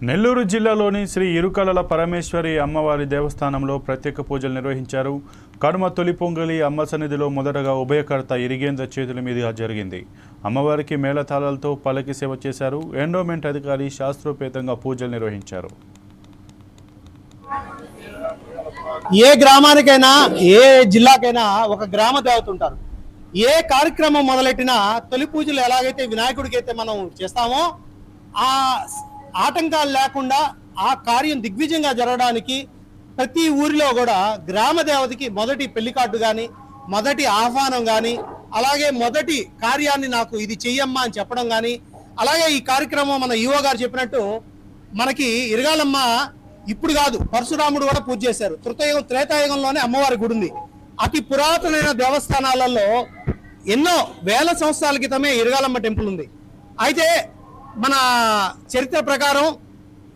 నెల్లూరు జిల్లాలోని శ్రీ ఇరుకలల పరమేశ్వరి అమ్మవారి దేవస్థానంలో ప్రత్యేక పూజలు నిర్వహించారు. కనుమ తొలి పొంగలి అమ్మ సన్నిధిలో మొదటగా ఉభయకర్త ఇరిగేంద్ర చేతుల మీదుగా జరిగింది. అమ్మవారికి మేళతాళాలతో పల్లకి సేవ చేశారు. ఎండోమెంట్ అధికారి శాస్త్రోపేతంగా పూజలు నిర్వహించారు. ఏ గ్రామానికైనా ఏ జిల్లాకైనా ఒక గ్రామ దేవత ఉంటారు. ఏ కార్యక్రమం మొదలెట్టినా తొలి పూజలు ఎలాగైతే వినాయకుడికి అయితే మనం చేస్తామో ఆ ఆటంకాలు లేకుండా ఆ కార్యం దిగ్విజయంగా జరగడానికి ప్రతి ఊరిలో కూడా గ్రామ దేవతకి మొదటి పెళ్లి కార్డు కానీ మొదటి ఆహ్వానం కానీ అలాగే మొదటి కార్యాన్ని నాకు ఇది చెయ్యమ్మా అని చెప్పడం కానీ అలాగే ఈ కార్యక్రమం మన ఈవో గారు చెప్పినట్టు మనకి ఇరగాలమ్మ ఇప్పుడు కాదు, పరశురాముడు కూడా పూజ చేశారు. త్రేతాయుగంలోనే అమ్మవారి గుడి ఉంది. అతి పురాతనమైన దేవస్థానాలలో ఎన్నో వేల సంవత్సరాల క్రితమే ఇరగాలమ్మ టెంపుల్ ఉంది. అయితే మన చరిత్ర ప్రకారం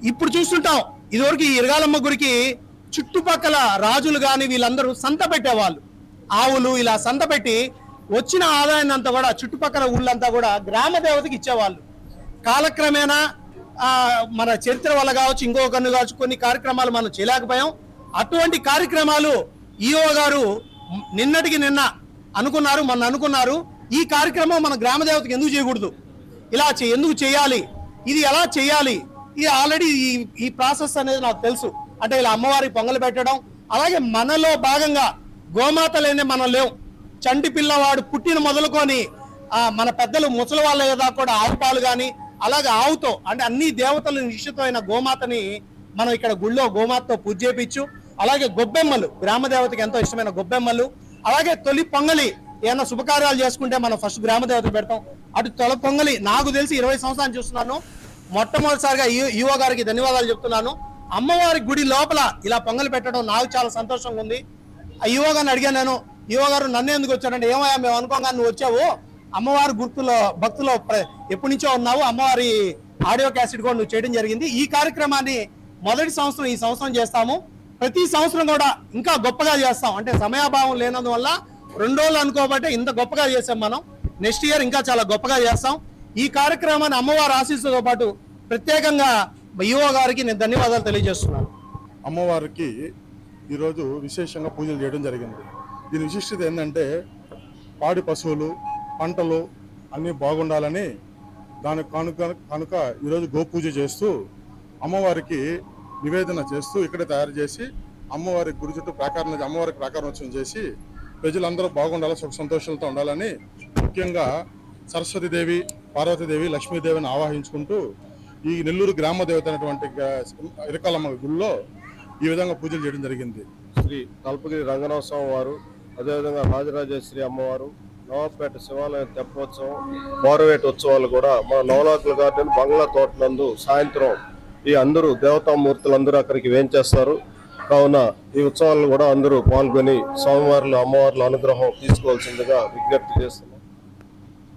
ఇప్పుడు చూస్తుంటాం, ఇదివరకు ఈ ఇరగాలమ్మ గుడికి చుట్టుపక్కల రాజులు కానీ వీళ్ళందరూ సంత పెట్టేవాళ్ళు. ఆవులు ఇలా సంత పెట్టి వచ్చిన ఆదాయాన్ని అంతా కూడా చుట్టుపక్కల ఊళ్ళంతా కూడా గ్రామ దేవతకి ఇచ్చేవాళ్ళు. కాలక్రమేణా మన చరిత్ర వల్ల కావచ్చు, ఇంకో కన్ను కావచ్చు, కొన్ని కార్యక్రమాలు మనం చేయలేకపోయాం. అటువంటి కార్యక్రమాలు ఈఓ గారు నిన్నటికి నిన్న అనుకున్నారు, మొన్న అనుకున్నారు. ఈ కార్యక్రమం మన గ్రామ దేవతకి ఎందుకు చేయకూడదు, ఇలా ఎందుకు చేయాలి, ఇది ఎలా చేయాలి, ఇది ఆల్రెడీ ఈ ప్రాసెస్ అనేది నాకు తెలుసు. అంటే ఇలా అమ్మవారికి పొంగలు పెట్టడం, అలాగే మనలో భాగంగా గోమాత లేని మనం లేవు. చంటి పిల్లవాడు పుట్టిన మొదలుకొని మన పెద్దలు ముసలి వాళ్ళ ఏదా కూడా ఆవు పాలు కానీ అలాగే ఆవుతో అంటే అన్ని దేవతలు నిశ్చితమైన గోమాతని మనం ఇక్కడ గుళ్ళో గోమాతతో పూజ చేయించు. అలాగే గొబ్బెమ్మలు, గ్రామ దేవతకి ఎంతో ఇష్టమైన గొబ్బెమ్మలు, అలాగే తొలి పొంగలి ఏమైనా శుభకార్యాలు చేసుకుంటే మనం ఫస్ట్ గ్రామ దేవతకు పెడతాం. అటు తొలి పొంగలి నాకు తెలిసి 20 సంవత్సరాలు చూస్తున్నాను. మొట్టమొదటిసారిగా ఈవో గారికి ధన్యవాదాలు చెప్తున్నాను. అమ్మవారి గుడి లోపల ఇలా పొంగలి పెట్టడం నాకు చాలా సంతోషంగా ఉంది. ఆ ఈవో గారిని అడిగాను నేను, ఈవో గారు నన్ను ఎందుకు వచ్చానంటే, ఏమయ్యా మేము అనుకోగా నువ్వు వచ్చావు, అమ్మవారి గుర్తులో భక్తులో ఎప్పటి నుంచో ఉన్నావు, అమ్మవారి ఆడియో క్యాసెట్ కూడా నువ్వు చేయడం జరిగింది. ఈ కార్యక్రమాన్ని మొదటి సంవత్సరం ఈ సంవత్సరం చేస్తాము. ప్రతి సంవత్సరం కూడా ఇంకా గొప్పగా చేస్తాం. అంటే సమయాభావం లేనందువల్ల 2 రోజులు అనుకోబట్టే ఇంత గొప్పగా చేసాం మనం. నెక్స్ట్ ఇయర్ ఇంకా చాలా గొప్పగా చేస్తాం. ఈ కార్యక్రమాన్ని అమ్మవారి ఆశీస్సుతో పాటు ప్రత్యేకంగా ఈవో గారికి నేను ధన్యవాదాలు తెలియజేస్తున్నాను. అమ్మవారికి ఈరోజు విశేషంగా పూజలు చేయడం జరిగింది. దీని విశిష్టత ఏంటంటే పాడి పశువులు పంటలు అన్నీ బాగుండాలని దానికి కనుక ఈరోజు గోపూజ చేస్తూ అమ్మవారికి నివేదన చేస్తూ ఇక్కడే తయారు చేసి అమ్మవారి గుడి చుట్టూ అమ్మవారికి ప్రాకారోత్సవం చేసి ప్రజలందరూ బాగుండాలి, సుఖ సంతోషాలతో ఉండాలని ముఖ్యంగా సరస్వతీదేవి, పార్వతీదేవి, లక్ష్మీదేవిని ఆవాహించుకుంటూ ఈ నెల్లూరు గ్రామ దేవత అయినటువంటి ఇరకాలమ్మ గుడిలో ఈ విధంగా పూజలు చేయడం జరిగింది. శ్రీ కల్పగిరి రంగనాథ స్వామి వారు, అదేవిధంగా రాజరాజేశ్వరి అమ్మవారు, నవాపేట శివాలయం తెప్పోత్సవం, బోరవేట ఉత్సవాలు కూడా మన నవలాకుల గార్డెన్ బంగ్లా తోట నందు సాయంత్రం ఈ అందరూ దేవతామూర్తులందరూ అక్కడికి వేంచేస్తారు. కావున ఈ ఉత్సవాలను కూడా అందరూ పాల్గొని స్వామివార్లు అమ్మవార్ల అనుగ్రహం తీసుకోవాల్సిందిగా విజ్ఞప్తి చేస్తున్నారు.